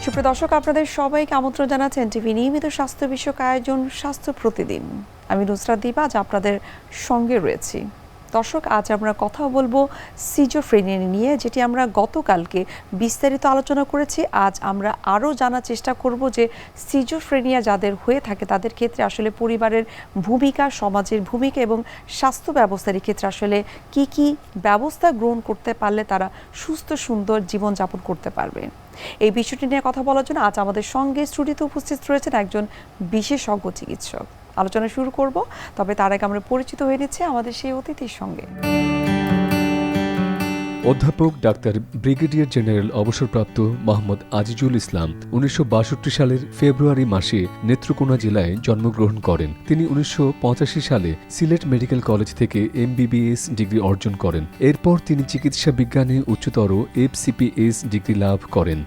সুপ্রিয় দর্শক, আপনাদের সবাইকে আমন্ত্রণ জানাচ্ছি এনটিভি নিয়মিত স্বাস্থ্য বিষয়ক আয়োজন স্বাস্থ্য প্রতিদিন। আমি নুসরাত দীপা আজ আপনাদের সঙ্গে রয়েছি। দর্শক, আজ আমরা কথা বলবো সিজোফ্রেনিয়া নিয়ে, যেটি আমরা গতকালকে বিস্তারিত আলোচনা করেছি। আজ আমরা আরও জানার চেষ্টা করব যে সিজোফ্রেনিয়া যাদের হয়ে থাকে তাদের ক্ষেত্রে আসলে পরিবারের ভূমিকা, সমাজের ভূমিকা এবং স্বাস্থ্য ব্যবস্থার ক্ষেত্রে আসলে কি কি ব্যবস্থা গ্রহণ করতে পারলে তারা সুস্থ সুন্দর জীবনযাপন করতে পারবে। এই বিষয়টি নিয়ে কথা বলার জন্য আজ আমাদের সঙ্গে স্টুডিওতে উপস্থিত রয়েছেন একজন বিশেষজ্ঞ চিকিৎসক। আলোচনা শুরু করব, তবে তার আগে আমরা পরিচিত হয়ে নিচ্ছি আমাদের সেই অতিথির সঙ্গে। অধ্যাপক ডাক্তার ব্রিগেডিয়ার জেনারেল অবসরপ্রাপ্ত মোহাম্মদ আজিজুল ইসলাম 1962 সালের ফেব্রুয়ারি মাসে নেত্রকোনা জেলায় জন্মগ্রহণ করেন। তিনি 1985 সালে সিলেট মেডিকেল কলেজ থেকে MBBS ডিগ্রি অর্জন করেন। এরপর তিনি চিকিৎসা বিজ্ঞানে উচ্চতর FCPS ডিগ্রি লাভ করেন।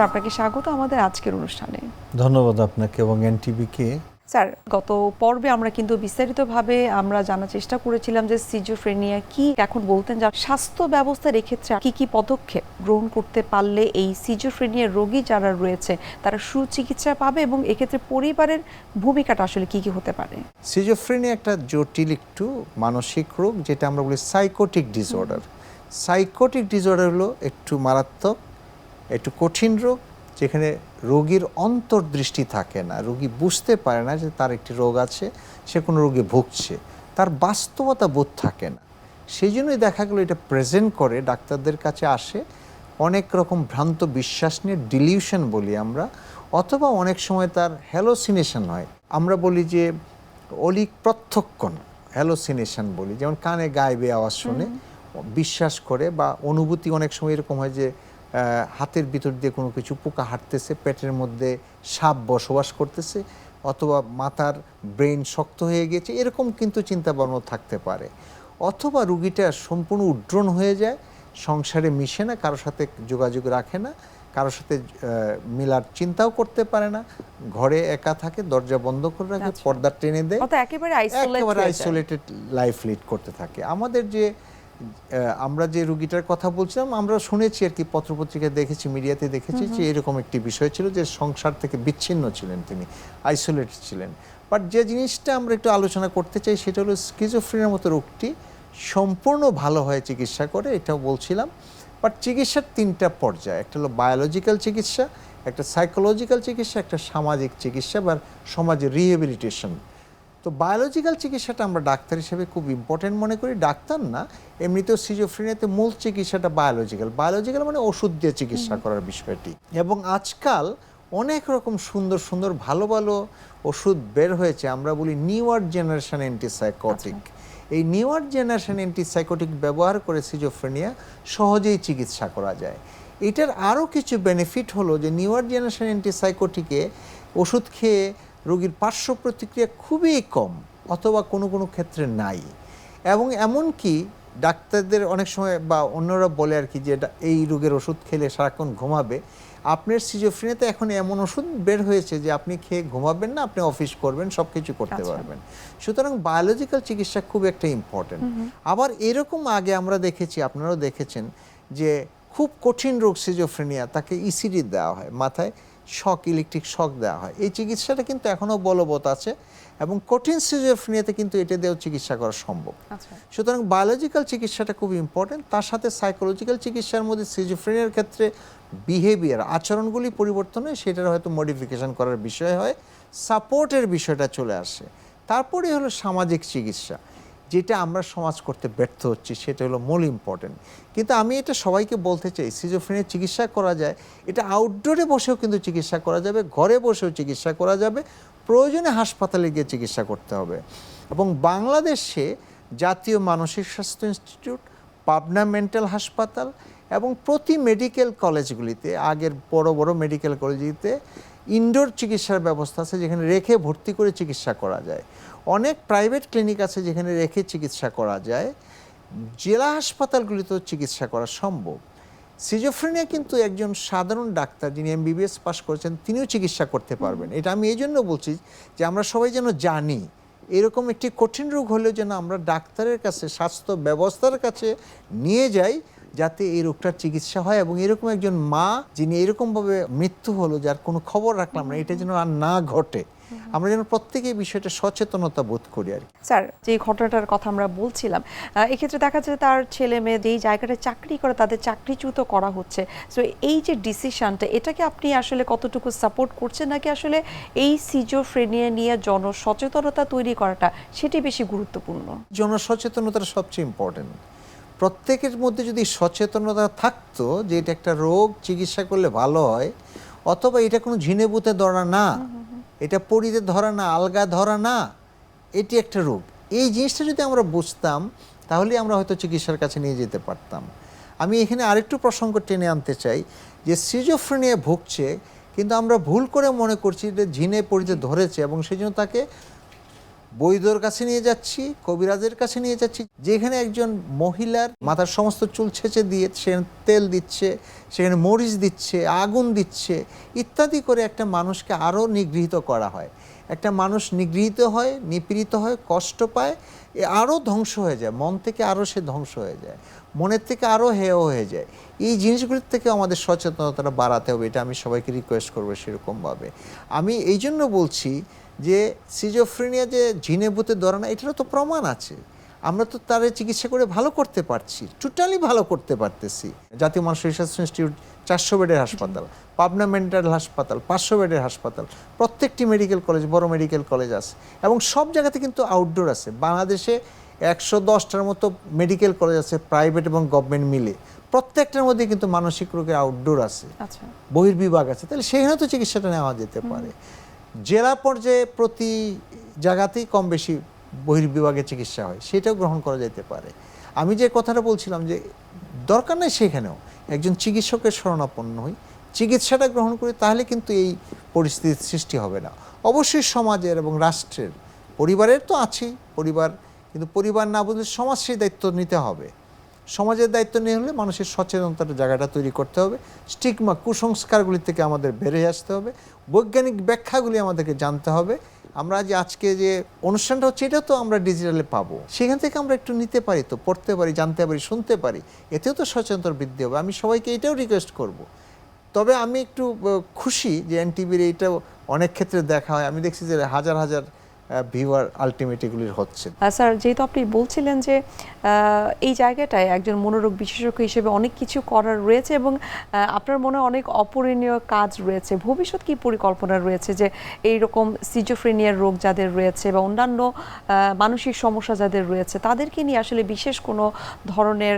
আপনাকে স্বাগত আমাদের আজকের অনুষ্ঠানে। ধন্যবাদ আপনাকে এবং এনটিভিকে। স্যার, গত পর্বে আমরা কিন্তু বিস্তারিতভাবে আমরা জানার চেষ্টা করেছিলাম যে সিজোফ্রেনিয়া কি। এখন বলতেন যে স্বাস্থ্য ব্যবস্থার এক্ষেত্রে কি কি পদক্ষেপ গ্রহণ করতে পারলে এই সিজোফ্রেনিয়া রোগী যারা রয়েছে তারা সুচিকিৎসা পাবে এবং এক্ষেত্রে পরিবারের ভূমিকাটা আসলে কি কি হতে পারে? সিজোফ্রেনিয়া একটা জটিল একটু মানসিক রোগ, যেটা আমরা বলি সাইকোটিক ডিসঅর্ডার। সাইকোটিক ডিসঅর্ডার হলো একটু মারাত্মক, একটু কঠিন রোগ, যেখানে রোগীর অন্তর্দৃষ্টি থাকে না, রোগী বুঝতে পারে না যে তার একটি রোগ আছে, সে কোনো রোগে ভুগছে, তার বাস্তবতা বোধ থাকে না। সেই জন্যই দেখা গেলো এটা প্রেজেন্ট করে, ডাক্তারদের কাছে আসে অনেক রকম ভ্রান্ত বিশ্বাস নিয়ে, ডিলিউশন বলি আমরা, অথবা অনেক সময় তার হ্যালোসিনেশন হয়। আমরা বলি যে অলিক প্রত্যক্ষণ, হ্যালোসিনেশন বলি, যেমন কানে গায়েবে আওয়াজ শুনে বিশ্বাস করে, বা অনুভূতি অনেক সময় এরকম হয় যে হাতের ভিতর দিয়ে কোনো কিছু পোকা হাঁটতেছে, পেটের মধ্যে সাপ বসবাস করতেছে, অথবা মাথার ব্রেন শক্ত হয়ে গেছে, এরকম কিন্তু চিন্তা ভাবনা থাকতে পারে। অথবা রুগীটা সম্পূর্ণ উড্রণ হয়ে যায়, সংসারে মিশে না, কারোর সাথে যোগাযোগ রাখে না, কারোর সাথে মিলার চিন্তাও করতে পারে না, ঘরে একা থাকে, দরজা বন্ধ করে রাখে, পর্দা টেনে দেয়, একেবারে আইসোলেটেড লাইফ লিড করতে থাকে। আমাদের যে আমরা যে রুগীটার কথা বলছিলাম, আমরা শুনেছি আর কি, পত্রপত্রিকায় দেখেছি, মিডিয়াতে দেখেছি যে এরকম একটি বিষয় ছিল যে সংসার থেকে বিচ্ছিন্ন ছিলেন, তিনি আইসোলেটেড ছিলেন। বাট যে জিনিসটা আমরা একটু আলোচনা করতে চাই সেটা হলো স্কিজোফ্রেনিয়ার মতো রোগটি সম্পূর্ণ ভালো হয় চিকিৎসা করে, এটাও বলছিলাম। বাট চিকিৎসার তিনটা পর্যায়, একটা হলো বায়োলজিক্যাল চিকিৎসা, একটা সাইকোলজিক্যাল চিকিৎসা, একটা সামাজিক চিকিৎসা বা সমাজের রিহেবিলিটেশন। তো বায়োলজিক্যাল চিকিৎসাটা আমরা ডাক্তার হিসেবে খুব ইম্পর্টেন্ট মনে করি। ডাক্তার না, এমনিতেও সিজোফ্রেনিয়াতে মূল চিকিৎসাটা বায়োলজিক্যাল মানে ওষুধ দিয়ে চিকিৎসা করার বিষয়টি। এবং আজকাল অনেক রকম সুন্দর সুন্দর ভালো ভালো ওষুধ বের হয়েছে, আমরা বলি নিউয়ার জেনারেশন অ্যান্টিসাইকোটিক। এই নিউয়ার জেনারেশন অ্যান্টিসাইকোটিক ব্যবহার করে সিজোফ্রেনিয়া সহজেই চিকিৎসা করা যায়। এটার আরও কিছু বেনিফিট হলো যে নিউয়ার জেনারেশন অ্যান্টিসাইকোটিকে ওষুধ খেয়ে রোগীর পার্শ্ব প্রতিক্রিয়া খুবই কম, অথবা কোনো কোনো ক্ষেত্রে নাই। এবং এমনকি ডাক্তারদের অনেক সময় বা অন্যরা বলে আর কি যে এই রোগের ওষুধ খেলে সারাক্ষণ ঘুমাবে। আপনার সিজোফ্রেনিয়াতে এখন এমন ওষুধ বের হয়েছে যে আপনি খেয়ে ঘুমাবেন না, আপনি অফিস করবেন, সব কিছু করতে পারবেন। সুতরাং বায়োলজিক্যাল চিকিৎসা খুব একটা ইম্পর্টেন্ট। আবার এরকম আগে আমরা দেখেছি, আপনারাও দেখেছেন, যে খুব কঠিন রোগ সিজোফ্রেনিয়া, তাকে ইসিডি দেওয়া হয়, মাথায় ইলেকট্রিক শক দেওয়া হয়। এই চিকিৎসাটা কিন্তু এখনও বলবৎ আছে এবং কঠিন সিজোফ্রেনিয়াতে কিন্তু এটা দিয়েও চিকিৎসা করা সম্ভব। সুতরাং বায়োলজিক্যাল চিকিৎসাটা খুব ইম্পর্টেন্ট। তার সাথে সাইকোলজিক্যাল চিকিৎসার মধ্যে সিজোফ্রেনিয়ার ক্ষেত্রে বিহেভিয়ার, আচরণগুলি পরিবর্তন হয়, সেটার হয়তো মডিফিকেশন করার বিষয় হয়, সাপোর্টের বিষয়টা চলে আসে। তারপরে হলো সামাজিক চিকিৎসা, যেটা আমরা সমাজ করতে ব্যর্থ হচ্ছি, সেটা হলো মূল ইম্পর্টেন্ট। কিন্তু আমি এটা সবাইকে বলতে চাই, সিজোফ্রেনিয়া চিকিৎসা করা যায়, এটা আউটডোরে বসেও কিন্তু চিকিৎসা করা যাবে, ঘরে বসেও চিকিৎসা করা যাবে, প্রয়োজনে হাসপাতালে গিয়ে চিকিৎসা করতে হবে। এবং বাংলাদেশে জাতীয় মানসিক স্বাস্থ্য ইনস্টিটিউট, পাবনা মেন্টাল হাসপাতাল এবং প্রতি মেডিকেল কলেজগুলিতে, আগের বড় বড় মেডিকেল কলেজগুলিতে ইনডোর চিকিৎসার ব্যবস্থা আছে, যেখানে রেখে ভর্তি করে চিকিৎসা করা যায়। অনেক প্রাইভেট ক্লিনিক আছে যেখানে রেখে চিকিৎসা করা যায়। জেলা হাসপাতালগুলিতেও চিকিৎসা করা সম্ভব। সিজোফ্রেনিয়া কিন্তু একজন সাধারণ ডাক্তার যিনি MBBS পাস করেছেন তিনিও চিকিৎসা করতে পারবেন। এটা আমি এই জন্য বলছি যে আমরা সবাই যেন জানি, এরকম একটি কঠিন রোগ হলেও যেন আমরা ডাক্তারের কাছে, স্বাস্থ্য ব্যবস্থার কাছে নিয়ে যাই, যাতে এই রোগটার চিকিৎসা হয়, এবং এরকম একজন মা যিনি এরকমভাবে মৃত্যু হলো যার কোনো খবর রাখলাম না, এটা যেন আর না ঘটে, আমরা যেন প্রত্যেকেই বিষয়টা সচেতনতা বোধ করি আর কি। স্যার, যে ঘটনাটার কথা আমরা বলছিলাম, এক্ষেত্রে দেখা যায় তার ছেলে মেয়ে যেই জায়গাটায় চাকরি করে তাদের চাকরিচ্যুত করা হচ্ছে। সো এই যে ডিসিশনটা, এটাকে আপনি আসলে কতটুকু সাপোর্ট করছেন, নাকি আসলে এই সিজোফ্রেনিয়া নিয়ে জনসচেতনতা তৈরি করাটা সেটি বেশি গুরুত্বপূর্ণ? জনসচেতনতাটা সবচেয়ে ইম্পর্টেন্ট। প্রত্যেকের মধ্যে যদি সচেতনতা থাকতো যে এটা একটা রোগ, চিকিৎসা করলে ভালো হয়, অথবা এটা কোনো ঝিনেবুতে ধরা না, এটা পরিতে ধরা না, আলগা ধরা না, এটি একটা রোগ, এই জিনিসটা যদি আমরা বুঝতাম তাহলে আমরা হয়তো চিকিৎসার কাছে নিয়ে যেতে পারতাম। আমি এখানে আরেকটু প্রসঙ্গ টেনে আনতে চাই যে সিজোফ্রেনিয়া ভুগছে, কিন্তু আমরা ভুল করে মনে করছি যে ঝিনে পরিতে ধরেছে এবং সেই জন্য তাকে বৈদ্যর কাছে নিয়ে যাচ্ছি, কবিরাজের কাছে নিয়ে যাচ্ছি, যেখানে একজন মহিলার মাথার সমস্ত চুল ছেঁচে দিয়ে সেখানে তেল দিচ্ছে, সেখানে মরিচ দিচ্ছে, আগুন দিচ্ছে ইত্যাদি করে একটা মানুষকে আরও নিগৃহীত করা হয়। একটা মানুষ নিগৃহীত হয়, নিপীড়িত হয়, কষ্ট পায়, আরও ধ্বংস হয়ে যায়, মন থেকে আরও সে ধ্বংস হয়ে যায়, মনের থেকে আরও হেয় হয়ে যায়। এই জিনিসগুলির থেকে আমাদের সচেতনতাটা বাড়াতে হবে, এটা আমি সবাইকে রিকোয়েস্ট করবো সেরকমভাবে। আমি এই জন্য বলছি যে সিজোফ্রেনিয়া যে ঝিনেভূতে ধরা না, এটারও তো প্রমাণ আছে, আমরা তো তার চিকিৎসা করে ভালো করতে পারছি, টোটালি ভালো করতে পারতেছি। জাতীয় মানসিক স্বাস্থ্য ইনস্টিটিউট 400 বেডের হাসপাতাল, পাবনা মেন্টাল হাসপাতাল 500 বেডের হাসপাতাল, প্রত্যেকটি মেডিকেল কলেজ, বড় মেডিকেল কলেজ আছে, এবং সব জায়গাতে কিন্তু আউটডোর আছে। বাংলাদেশে 110টার মতো মেডিকেল কলেজ আছে, প্রাইভেট এবং গভর্নমেন্ট মিলে, প্রত্যেকটার মধ্যে কিন্তু মানসিক রোগের আউটডোর আছে, বহির্বিভাগ আছে, তাহলে সেখানে তো চিকিৎসাটা নেওয়া যেতে পারে। জেলা পর্যায়ে প্রতি জায়গাতেই কম বেশি বহির্বিভাগে চিকিৎসা হয়, সেটাও গ্রহণ করা যেতে পারে। আমি যে কথাটা বলছিলাম যে দরকার নেই সেখানেও একজন চিকিৎসকের শরণাপন্ন হই, চিকিৎসাটা গ্রহণ করি, তাহলে কিন্তু এই পরিস্থিতির সৃষ্টি হবে না। অবশ্যই সমাজের এবং রাষ্ট্রের, পরিবারের তো আছেই, পরিবার, কিন্তু পরিবার না বুঝলে সমাজ সেই দায়িত্ব নিতে হবে। সমাজের দায়িত্ব নিয়ে হলে মানুষের সচেতনতার জায়গাটা তৈরি করতে হবে, স্টিগমা, কুসংস্কারগুলি থেকে আমাদের বেরিয়ে আসতে হবে, বৈজ্ঞানিক ব্যাখ্যাগুলি আমাদেরকে জানতে হবে। আমরা যে আজকে যে অনুষ্ঠানটা হচ্ছে এটা তো আমরা ডিজিটালে পাবো, সেখান থেকে আমরা একটু নিতে পারি, তো পড়তে পারি, জানতে পারি, শুনতে পারি, এতেও তো সচেতনতার বৃদ্ধি হবে। আমি সবাইকে এটাও রিকোয়েস্ট করব। তবে আমি একটু খুশি যে এনটিভির এইটাও অনেক ক্ষেত্রে দেখা হয়, আমি দেখছি যে হাজার হাজার ভিউয়ার আলটিমেট এগুলির হচ্ছে। স্যার, যেহেতু আপনি বলছিলেন যে এই জায়গাটায় একজন মনোরোগ বিশেষজ্ঞ হিসেবে অনেক কিছু করার রয়েছে এবং আপনার মনে অনেক অপূরণীয় কাজ রয়েছে, ভবিষ্যৎ কি পরিকল্পনা রয়েছে যে এইরকম সিজোফ্রেনিয়ার রোগ যাদের রয়েছে বা অন্যান্য মানসিক সমস্যা যাদের রয়েছে তাদেরকে নিয়ে আসলে বিশেষ কোনো ধরনের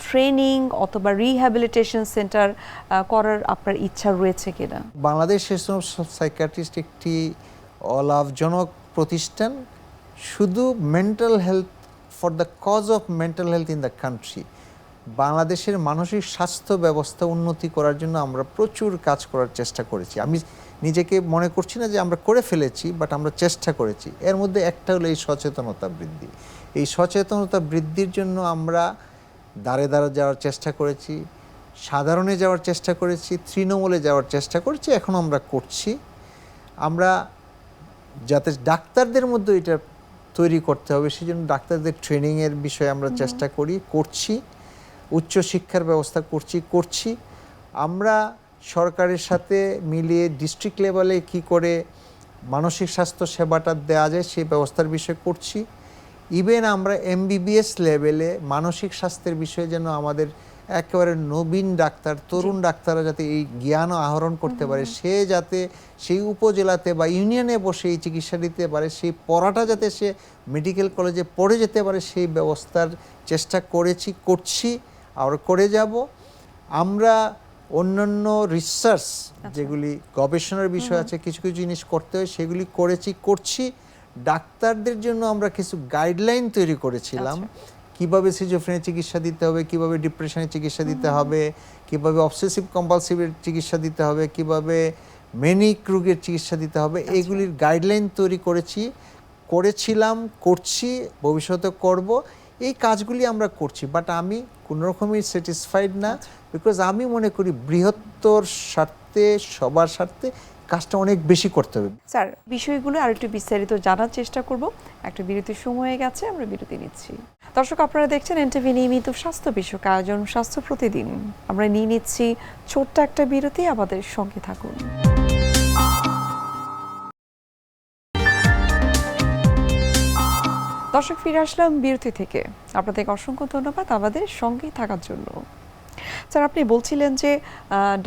ট্রেনিং অথবা রিহ্যাবিলিটেশন সেন্টার করার আপনার ইচ্ছা রয়েছে কিনা? বাংলাদেশ অ্যাসোসিয়েশন অফ সাইকিয়াট্রিস্ট একটি অলাভজনক প্রতিষ্ঠান, শুধু mental health, for the cause of mental health in the country. বাংলাদেশের মানসিক স্বাস্থ্য ব্যবস্থা উন্নতি করার জন্য আমরা প্রচুর কাজ করার চেষ্টা করেছি। আমি নিজেকে মনে করছি না যে আমরা করে ফেলেছি, বাট আমরা চেষ্টা করেছি। এর মধ্যে একটা হলো এই সচেতনতা বৃদ্ধি। এই সচেতনতা বৃদ্ধির জন্য আমরা দাঁড়ে দাঁড়ে যাওয়ার চেষ্টা করেছি, সাধারণে যাওয়ার চেষ্টা করেছি, তৃণমূলে যাওয়ার চেষ্টা করেছি, এখন আমরা করছি। আমরা যাতে ডাক্তারদের মধ্যে এটা তৈরি করতে হবে, সেই জন্য ডাক্তারদের ট্রেনিংয়ের বিষয়ে আমরা চেষ্টা করছি, উচ্চশিক্ষার ব্যবস্থা করছি। আমরা সরকারের সাথে মিলিয়ে ডিস্ট্রিক্ট লেভেলে কি করে মানসিক স্বাস্থ্য সেবাটা দেওয়া যায় সেই ব্যবস্থার বিষয়ে করছি। ইভেন আমরা MBBS লেভেলে মানসিক স্বাস্থ্যের বিষয়ে যেন আমাদের একেবারে নবীন ডাক্তার, তরুণ ডাক্তাররা যাতে এই জ্ঞানও আহরণ করতে পারে, সে যাতে সেই উপজেলাতে বা ইউনিয়নে বসে এই চিকিৎসা দিতে পারে, সেই পড়াটা যাতে সে মেডিকেল কলেজে পড়ে যেতে পারে, সেই ব্যবস্থার চেষ্টা করছি, আর করে যাব। আমরা অন্যান্য রিসার্চ যেগুলি গবেষণার বিষয় আছে, কিছু কিছু জিনিস করতে হয়, সেগুলি করছি। ডাক্তারদের জন্য আমরা কিছু গাইডলাইন তৈরি করেছিলাম, কিভাবে সিজোফ্রেনিয়া চিকিৎসা দিতে হবে, কিভাবে ডিপ্রেশনের চিকিৎসা দিতে হবে, কিভাবে অবসেসিভ কম্পালসিভের চিকিৎসা দিতে হবে, কিভাবে ম্যানিক রোগের চিকিৎসা দিতে হবে, এগুলির গাইডলাইন তৈরি করেছিলাম, করছি, ভবিষ্যতে করব। এই কাজগুলি আমরা করছি, বাট আমি কোনো রকমই স্যাটিসফাইড না, বিকজ আমি মনে করি বৃহত্তর স্বার্থে, সবার স্বার্থে কাজটা অনেক বেশি করতে হবে। স্যার, বিষয়গুলো আর একটু বিস্তারিত জানার চেষ্টা করব। একটা বিরতির সময় হয়ে গেছে, আমরা বিরতি নিচ্ছি। দর্শক, আপনারা দেখছেন এনটিভি নিয়মিত স্বাস্থ্য বিষয়ক আয়োজন স্বাস্থ্য প্রতিদিন। আমরা নিয়ে নিচ্ছি ছোট্ট একটা বিরতি, আমাদের সঙ্গে থাকুন। দর্শক, ফিরে আসলাম বিরতি থেকে। আপনাদের অসংখ্য ধন্যবাদ আমাদের সঙ্গে থাকার জন্য। স্যার, আপনি বলছিলেন যে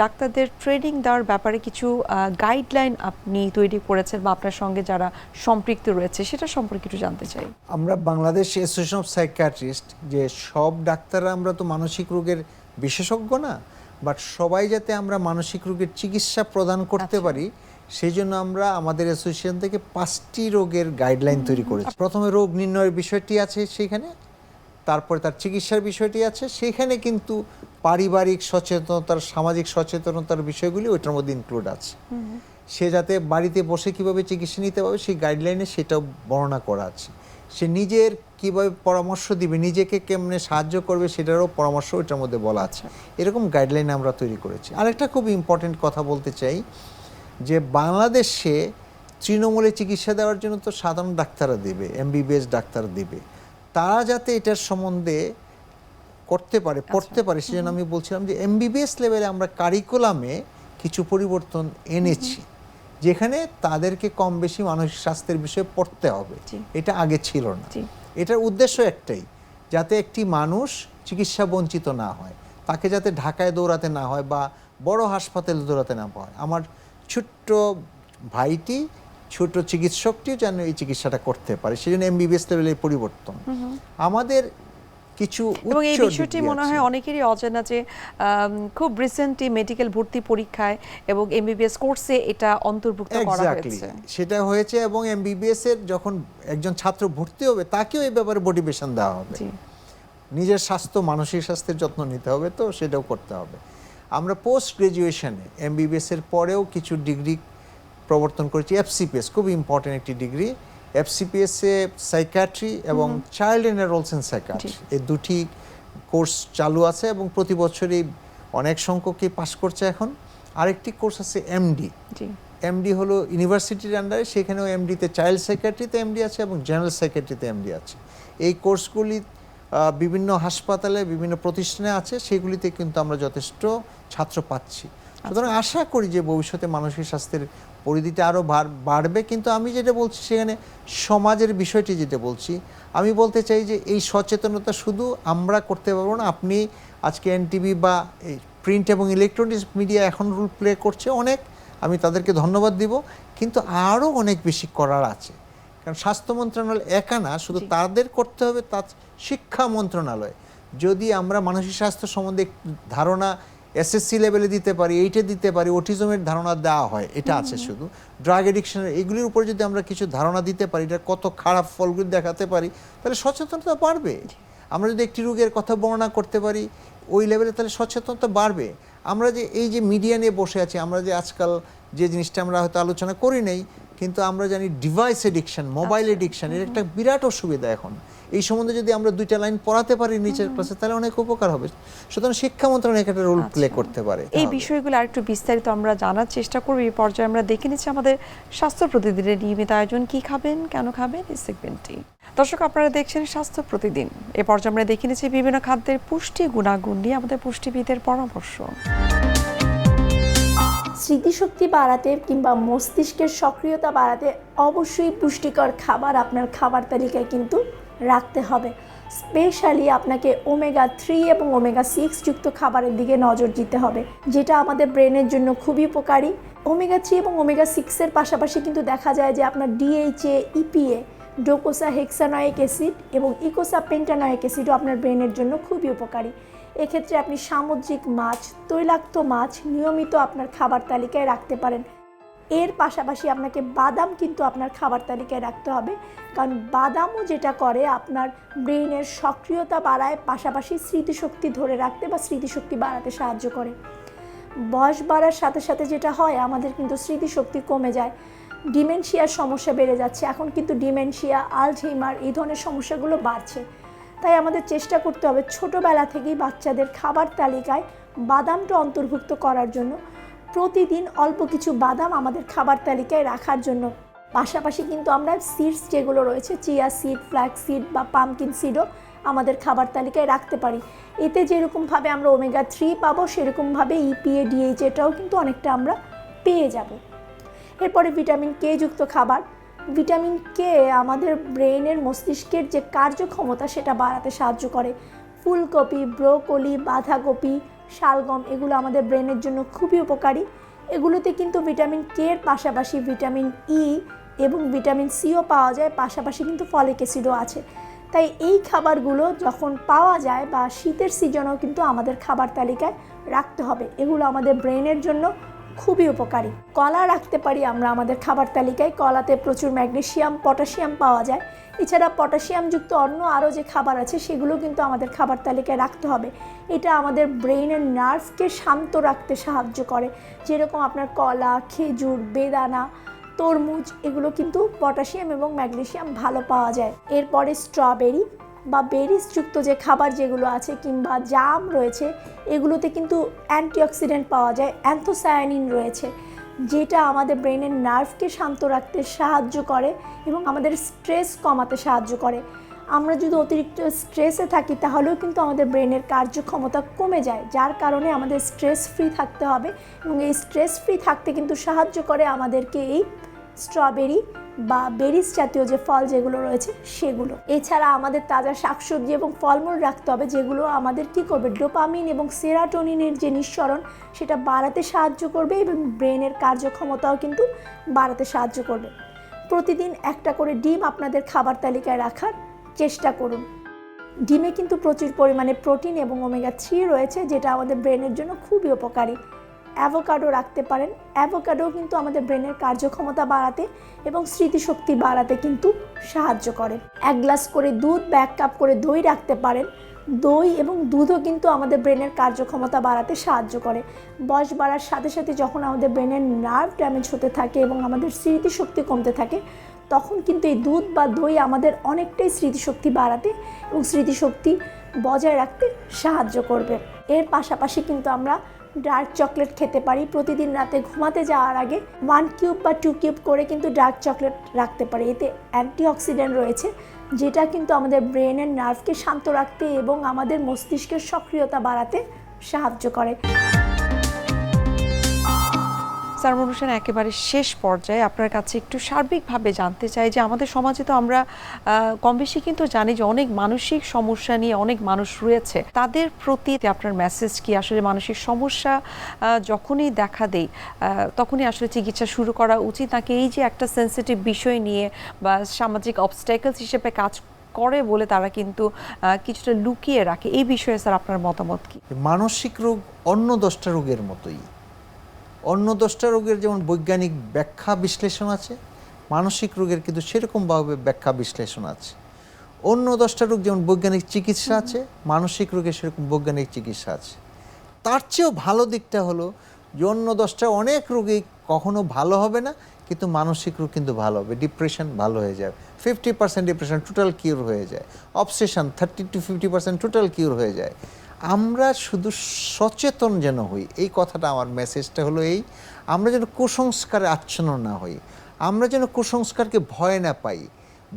ডাক্তারদের ট্রেনিং দেওয়ার ব্যাপারে কিছু গাইডলাইন আপনি তৈরি করেছেন বা আপনার সঙ্গে যারা সম্পৃক্ত রয়েছে সেটা সম্পর্কে একটু জানতে চাই। আমরা বাংলাদেশ অ্যাসোসিয়েশন অফ সাইকিয়াট্রিস্ট, যে সব ডাক্তাররা আমরা তো মানসিক রোগের বিশেষজ্ঞ না, বাট সবাই যাতে আমরা মানসিক রোগের চিকিৎসা প্রদান করতে পারি সেই জন্য আমরা আমাদের অ্যাসোসিয়েশন থেকে 5টি রোগের গাইডলাইন তৈরি করেছি। প্রথমে রোগ নির্ণয়ের বিষয়টি আছে সেখানে, তারপরে তার চিকিৎসার বিষয়টি আছে সেখানে, কিন্তু পারিবারিক সচেতনতার, সামাজিক সচেতনতার বিষয়গুলি ওইটার মধ্যে ইনক্লুড আছে। সে যাতে বাড়িতে বসে কিভাবে চিকিৎসা নিতে পারবে সেই গাইডলাইনে সেটাও বর্ণনা করা আছে। সে নিজের কিভাবে পরামর্শ দিবে, নিজেকে কেমনে সাহায্য করবে সেটারও পরামর্শ ওইটার মধ্যে বলা আছে। এরকম গাইডলাইন আমরা তৈরি করেছি। আরেকটা খুব ইম্পর্টেন্ট কথা বলতে চাই যে বাংলাদেশে তৃণমূলে চিকিৎসা দেওয়ার জন্য তো সাধারণ ডাক্তাররা দেবে, এমবিবিএস ডাক্তার দেবে, তারা যাতে এটার সম্বন্ধে করতে পারে, পড়তে পারে, সেজন্য আমি বলছিলাম যে এমবিবিএস লেভেলে আমরা কারিকুলামে কিছু পরিবর্তন এনেছি, যেখানে তাদেরকে কম বেশি মানসিক স্বাস্থ্যের বিষয়ে পড়তে হবে। এটা আগে ছিল না। এটার উদ্দেশ্য একটাই, যাতে একটি মানুষ চিকিৎসা বঞ্চিত না হয়, তাকে যাতে ঢাকায় দৌড়াতে না হয় বা বড় হাসপাতালে দৌড়াতে না হয়। আমার ছোট্ট ভাইটি, ছোট চিকিৎসকটিও যেন এই চিকিৎসাটা করতে পারে, সেই জন্য এমবিবিএস লেভেলের পরিবর্তন। আমাদের কিছু এবং এই বিষয়টি মনে হয় অনেকেরই অজানা যে খুব রিসেন্টলি মেডিকেল ভর্তি পরীক্ষায় এবং এমবিবিএস কোর্সে এটা অন্তর্ভুক্ত করা হয়েছে। সেটা হয়েছে, এবং এমবিবিএস এর যখন একজন ছাত্র ভর্তি হবে তাকেও এই ব্যাপারে মোটিভেশন দেওয়া হবে। নিজের স্বাস্থ্য, মানসিক স্বাস্থ্যের যত্ন নিতে হবে, তো সেটাও করতে হবে। আমরা পোস্ট গ্রাজুয়েশনে এমবিবিএস এর পরেও কিছু ডিগ্রি প্রবর্তন করেছি। এফসিপিএস খুব ইম্পর্টেন্ট একটি ডিগ্রি। এফসিপিএসে সাইকিয়াট্রি এবং চাইল্ড এন্ড অ্যাডোলেসেন্ট সাইকিয়াট্রি, এই দুটি কোর্স চালু আছে এবং প্রতি বছরই অনেক সংখ্যকই পাস করছে এখন। আরেকটি কোর্স আছে এমডি। এমডি হলো ইউনিভার্সিটির আন্ডারে, সেখানেও এমডিতে চাইল্ড সাইকিয়াট্রিতে এমডি আছে এবং জেনারেল সাইকিয়াট্রিতে এমডি আছে। এই কোর্সগুলি বিভিন্ন হাসপাতালে, বিভিন্ন প্রতিষ্ঠানে আছে, সেগুলিতে কিন্তু আমরা যথেষ্ট ছাত্র পাচ্ছি। সুতরাং আশা করি যে ভবিষ্যতে মানসিক স্বাস্থ্যের পরিধিটা আরও বাড়বে। কিন্তু আমি যেটা বলছি সেখানে সমাজের বিষয়টি যেটা বলছি, আমি বলতে চাই যে এই সচেতনতা শুধু আমরা করতে পারবো না। আপনি আজকে এনটিভি বা এই প্রিন্ট এবং ইলেকট্রনিক্স মিডিয়া এখন রোল প্লে করছে অনেক, আমি তাদেরকে ধন্যবাদ দিব, কিন্তু আরও অনেক বেশি করার আছে। কারণ স্বাস্থ্য মন্ত্রণালয় একা না, শুধু তাদের করতে হবে, তার শিক্ষা মন্ত্রণালয় যদি আমরা মানসিক স্বাস্থ্য সম্বন্ধে ধারণা এসএসসি লেভেলে দিতে পারি, এইটে দিতে পারি, অটিজমের ধারণা দেওয়া হয়, এটা আছে শুধু ড্রাগ এডিকশনের, এগুলির উপর যদি আমরা কিছু ধারণা দিতে পারি, এটা কত খারাপ ফলগুলি দেখাতে পারি, তাহলে সচেতনতা বাড়বে। আমরা যদি একটি রোগের কথা বর্ণনা করতে পারি ওই লেভেলে, তাহলে সচেতনতা বাড়বে। আমরা যে এই যে মিডিয়া নিয়ে বসে আছি, আমরা যে আজকাল যে জিনিসটা আমরা হয়তো আলোচনা করি নাই, কিন্তু আমরা জানি ডিভাইস এডিকশন, মোবাইল এডিকশন, এর একটা বিরাট অসুবিধা এখন। এই সম্বন্ধে যদি আমরা দুইটা লাইন পড়াতে পারি নিচের ক্লাসে, তাহলে অনেক উপকার হবে। সুতরাং শিক্ষা মন্ত্রণালয় একটা রোল প্লে করতে পারে। এই বিষয়গুলো আরেকটু বিস্তারিত আমরা জানার চেষ্টা করব। এই পর্যায়ে আমরা দেখে নিচ্ছি আমাদের স্বাস্থ্য প্রতিদিনের নিয়মিত আয়োজন কি খাবেন, কেন খাবেন, এই সেগমেন্টটি। দর্শক, আপনারা দেখছেন স্বাস্থ্য প্রতিদিন। এ পর্যায়ে আমরা দেখে নিচ্ছি বিভিন্ন খাদ্যের পুষ্টি গুণাগুণ নিয়ে আমাদের পুষ্টিবিদের পরামর্শ। স্মৃতিশক্তি বাড়াতে কিংবা মস্তিষ্কের সক্রিয়তা বাড়াতে অবশ্যই পুষ্টিকর খাবার আপনার খাবার তালিকায় কিন্তু রাখতে হবে। স্পেশালি আপনাকে ওমেগা 3 এবং ওমেগা 6 যুক্ত খাবারের দিকে নজর দিতে হবে, যেটা আমাদের ব্রেনের জন্য খুবই উপকারী। ওমেগা 3 এবং ওমেগা 6-এর পাশাপাশি কিন্তু দেখা যায় যে আপনার ডিএইচএ, ইপিএ, ডোকোসা হেক্সানয়িক অ্যাসিড এবং ইকোসা পেন্টানয়িক অ্যাসিডও আপনার ব্রেনের জন্য খুবই উপকারী। এক্ষেত্রে আপনি সামুদ্রিক মাছ, তৈলাক্ত মাছ নিয়মিত আপনার খাবার তালিকায় রাখতে পারেন। এর পাশাপাশি আপনাকে বাদাম কিন্তু আপনার খাবার তালিকায় রাখতে হবে, কারণ বাদামও যেটা করে আপনার ব্রেইনের সক্রিয়তা বাড়ায়, পাশাপাশি স্মৃতিশক্তি ধরে রাখতে বা স্মৃতিশক্তি বাড়াতে সাহায্য করে। বয়স বাড়ার সাথে সাথে যেটা হয়, আমাদের কিন্তু স্মৃতিশক্তি কমে যায়, ডিমেনশিয়ার সমস্যা বেড়ে যাচ্ছে। এখন কিন্তু ডিমেনশিয়া, আলঝেইমার এই ধরনের সমস্যাগুলো বাড়ছে। তাই আমাদের চেষ্টা করতে হবে ছোটোবেলা থেকেই বাচ্চাদের খাবার তালিকায় বাদামটা অন্তর্ভুক্ত করার জন্য। প্রতিদিন অল্প কিছু বাদাম আমাদের খাবার তালিকায় রাখার জন্য। পাশাপাশি কিন্তু আমরা সিডস যেগুলো রয়েছে, চিয়া সিড, ফ্ল্যাক্স সিড বা পামকিন সিডও আমাদের খাবার তালিকায় রাখতে পারি। এতে যেরকমভাবে আমরা ওমেগা 3 পাবো, সেরকমভাবে EPA, DHA এটাও কিন্তু অনেকটা আমরা পেয়ে যাব। এরপরে ভিটামিন কে যুক্ত খাবার। ভিটামিন কে আমাদের ব্রেনের, মস্তিষ্কের যে কার্যক্ষমতা সেটা বাড়াতে সাহায্য করে। ফুলকপি, ব্রোকলি, বাঁধাকপি, শালগম এগুলো আমাদের ব্রেনের জন্য খুবই উপকারী। এগুলোতে কিন্তু ভিটামিন কে এর পাশাপাশি ভিটামিন ই এবং ভিটামিন সিও পাওয়া যায়, পাশাপাশি কিন্তু ফলিক অ্যাসিডও আছে। তাই এই খাবারগুলো যখন পাওয়া যায় বা শীতের সিজনেও কিন্তু আমাদের খাবার তালিকায় রাখতে হবে। এগুলো আমাদের ব্রেনের জন্য খুবই উপকারী। কলা রাখতে পারি আমরা আমাদের খাবার তালিকায়। কলাতে প্রচুর ম্যাগনেসিয়াম, পটাশিয়াম পাওয়া যায়। এছাড়া পটাশিয়ামযুক্ত অন্য আরও যে খাবার আছে সেগুলো কিন্তু আমাদের খাবার তালিকায় রাখতে হবে। এটা আমাদের ব্রেনের নার্ভকে শান্ত রাখতে সাহায্য করে। যেরকম আপনার কলা, খেজুর, বেদানা, তরমুজ এগুলো কিন্তু পটাশিয়াম এবং ম্যাগনেসিয়াম ভালো পাওয়া যায়। এরপরে স্ট্রবেরি বা বেরিজযুক্ত যে খাবার যেগুলো আছে কিংবা জাম রয়েছে, এগুলোতে কিন্তু অ্যান্টিঅক্সিডেন্ট পাওয়া যায়, অ্যান্থোসায়ানিন রয়েছে, যেটা আমাদের ব্রেনের নার্ভকে শান্ত রাখতে সাহায্য করে এবং আমাদের স্ট্রেস কমাতে সাহায্য করে। আমরা যদি অতিরিক্ত স্ট্রেসে থাকি তাহলেও কিন্তু আমাদের ব্রেনের কার্যক্ষমতা কমে যায়, যার কারণে আমাদের স্ট্রেস ফ্রি থাকতে হবে এবং এই স্ট্রেস ফ্রি থাকতে কিন্তু সাহায্য করে আমাদেরকে এই স্ট্রবেরি বা বেরিজ জাতীয় যে ফল যেগুলো রয়েছে সেগুলো। এছাড়া আমাদের তাজা শাকসবজি এবং ফলমূল রাখতে হবে, যেগুলো আমাদের কী করবে, ডোপামিন এবং সেরাটোনিনের যে নিঃসরণ সেটা বাড়াতে সাহায্য করবে এবং ব্রেনের কার্যক্ষমতাও কিন্তু বাড়াতে সাহায্য করবে। প্রতিদিন একটা করে ডিম আপনাদের খাবার তালিকায় রাখার চেষ্টা করুন। ডিমে কিন্তু প্রচুর পরিমাণে প্রোটিন এবং ওমেগা 3 রয়েছে, যেটা আমাদের ব্রেনের জন্য খুবই উপকারী। অ্যাভোকাডো রাখতে পারেন। অ্যাভোকাডো কিন্তু আমাদের ব্রেনের কার্যক্ষমতা বাড়াতে এবং স্মৃতিশক্তি বাড়াতে কিন্তু সাহায্য করে। 1 গ্লাস করে দুধ বা 1 কাপ করে দই রাখতে পারেন। দই এবং দুধও কিন্তু আমাদের ব্রেনের কার্যক্ষমতা বাড়াতে সাহায্য করে। বয়স বাড়ার সাথে সাথে যখন আমাদের ব্রেনের নার্ভ ড্যামেজ হতে থাকে এবং আমাদের স্মৃতিশক্তি কমতে থাকে, তখন কিন্তু এই দুধ বা দই আমাদের অনেকটাই স্মৃতিশক্তি বাড়াতে এবং স্মৃতিশক্তি বজায় রাখতে সাহায্য করবে। এর পাশাপাশি কিন্তু আমরা ডার্ক চকলেট খেতে পারি। প্রতিদিন রাতে ঘুমাতে যাওয়ার আগে 1 কিউব বা 2 কিউব করে কিন্তু ডার্ক চকলেট রাখতে পারি। এতে অ্যান্টিঅক্সিডেন্ট রয়েছে, যেটা কিন্তু আমাদের ব্রেনের নার্ভকে শান্ত রাখতে এবং আমাদের মস্তিষ্কের সক্রিয়তা বাড়াতে সাহায্য করে। সারমন হোসেন, একেবারে শেষ পর্যায়ে আপনার কাছে একটু সার্বিকভাবে জানতে চাই যে আমাদের সমাজে তো আমরা কম বেশি কিন্তু জানি যে অনেক মানসিক সমস্যা নিয়ে অনেক মানুষ রয়েছে। তাদের প্রতি আপনার মেসেজ কি? আসলে মানসিক সমস্যা যখনই দেখা দেয় তখনই আসলে চিকিৎসা শুরু করা উচিত, নাকি এই যে একটা সেন্সিটিভ বিষয় নিয়ে বা সামাজিক অবস্ট্যাকলস হিসেবে কাজ করে বলে তারা কিন্তু কিছুটা লুকিয়ে রাখে? এই বিষয়ে স্যার আপনার মতামত কি? মানসিক রোগ অন্য 10টা রোগের মতোই। অন্য 10টা রোগের যেমন বৈজ্ঞানিক ব্যাখ্যা বিশ্লেষণ আছে, মানসিক রোগের কিন্তু সেরকমভাবে ব্যাখ্যা বিশ্লেষণ আছে। অন্য 10টা রোগ যেমন বৈজ্ঞানিক চিকিৎসা আছে, মানসিক রোগের সেরকম বৈজ্ঞানিক চিকিৎসা আছে। তার চেয়েও ভালো দিকটা হলো যে অন্য 10টা অনেক রোগী কখনো ভালো হবে না, কিন্তু মানসিক রোগ কিন্তু ভালো হবে। ডিপ্রেশন ভালো হয়ে যায়, 50% ডিপ্রেশন টোটাল কিউর হয়ে যায়। অবসেশন 30 to 50% টোটাল কিউর হয়ে যায়। আমরা শুধু সচেতন যেন হই, এই কথাটা আমার মেসেজটা হলো এই। আমরা যেন কুসংস্কারে আচ্ছন্ন না হই, আমরা যেন কুসংস্কারকে ভয় না পাই।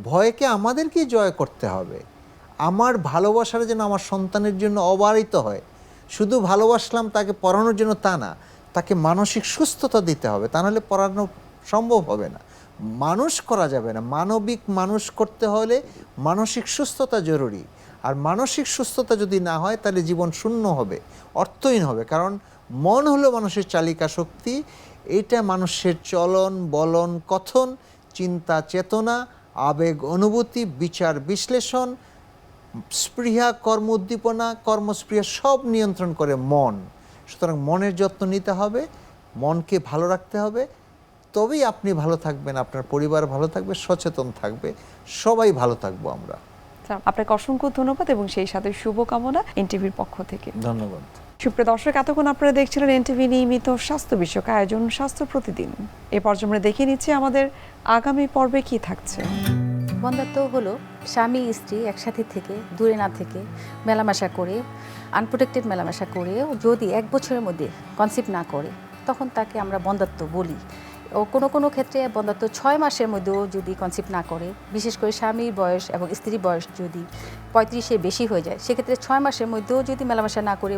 ভয়কে আমাদেরকেই জয় করতে হবে। আমার ভালোবাসাটা যেন আমার সন্তানের জন্য অবারিত হয়। শুধু ভালোবাসলাম তাকে পড়ানোর জন্য তা না, তাকে মানসিক সুস্থতা দিতে হবে, তা নাহলে পড়ানো সম্ভব হবে না, মানুষ করা যাবে না। মানবিক মানুষ করতে হলে মানসিক সুস্থতা জরুরি। আর মানসিক সুস্থতা যদি না হয় তাহলে জীবন শূন্য হবে, অর্থহীন হবে। কারণ মন হলো মানুষের চালিকা শক্তি। এটা মানুষের চলন বলন কথন, চিন্তা চেতনা, আবেগ অনুভূতি, বিচার বিশ্লেষণ, স্পৃহা, কর্ম উদ্দীপনা, কর্মস্পৃহা সব নিয়ন্ত্রণ করে মন। সুতরাং মনের যত্ন নিতে হবে, মনকে ভালো রাখতে হবে, তবেই আপনি ভালো থাকবেন, আপনার পরিবার ভালো থাকবে, সচেতন থাকবে, সবাই ভালো থাকবো আমরা। আপনাকে অসংখ্য ধন্যবাদ এবং সেই সাথে শুভকামনা এনটিভির পক্ষ থেকে। ধন্যবাদ। সুপ্রিয় দর্শক, এতক্ষণ আপনারা দেখছিলেন এনটিভি নিয়মিত স্বাস্থ্য বিষয়ক আয়োজন স্বাস্থ্য প্রতিদিন। এ পর্যায়ে আমরা দেখে নিচ্ছি আমাদের আগামী পর্বে কি থাকছে। বন্ধাত্ব হলো স্বামী স্ত্রী একসাথে থেকে দূরে না থেকে মেলামেশা করে, আনপ্রোটেক্টেড মেলামেশা করে যদি 1 বছরের মধ্যে কনসিভ না করে তখন তাকে আমরা বন্ধ্যাত্ব বলি। ও কোনো ক্ষেত্রে বন্ধ্যাত্ব 6 মাসের মধ্যেও যদি কনসিভ না করে, বিশেষ করে স্বামীর বয়স এবং স্ত্রীর বয়স যদি 35-এর বেশি হয়ে যায়, সেক্ষেত্রে 6 মাসের মধ্যেও যদি মেলামেশা না করে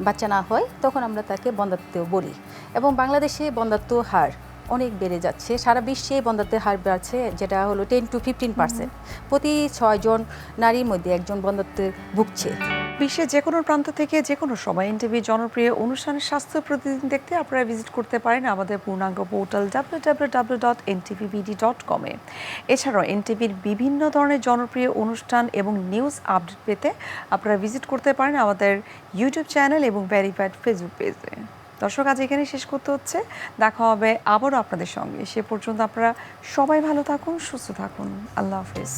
বাচ্চা না হয়, তখন আমরা তাকে বন্ধ্যাত্ব বলি। এবং বাংলাদেশে বন্ধ্যাত্ব হার অনেক বেড়ে যাচ্ছে, সারা বিশ্বে বন্ধ্যাত্বের হার বাড়ছে, যেটা হলো 10 to 15%। প্রতি 6 জন নারীর মধ্যে একজন বন্ধ্যাত্বে ভুগছে। বিশ্বের যে কোনো প্রান্ত থেকে যে কোনো সময় এনটিভির জনপ্রিয় অনুষ্ঠানের স্বাস্থ্য প্রতিদিন দেখতে আপনারা ভিজিট করতে পারেন আমাদের পূর্ণাঙ্গ পোর্টাল www.ntvbd.com এ। এছাড়াও এনটিভির বিভিন্ন ধরনের জনপ্রিয় অনুষ্ঠান এবং নিউজ আপডেট পেতে আপনারা ভিজিট করতে পারেন আমাদের ইউটিউব চ্যানেল এবং ভেরিফাইড ফেসবুক পেজে। দর্শক, আজ এখানে শেষ করতে হচ্ছে, দেখা হবে আবারও আপনাদের সঙ্গে। সে পর্যন্ত আপনারা সবাই ভালো থাকুন, সুস্থ থাকুন। আল্লাহ হাফিজ।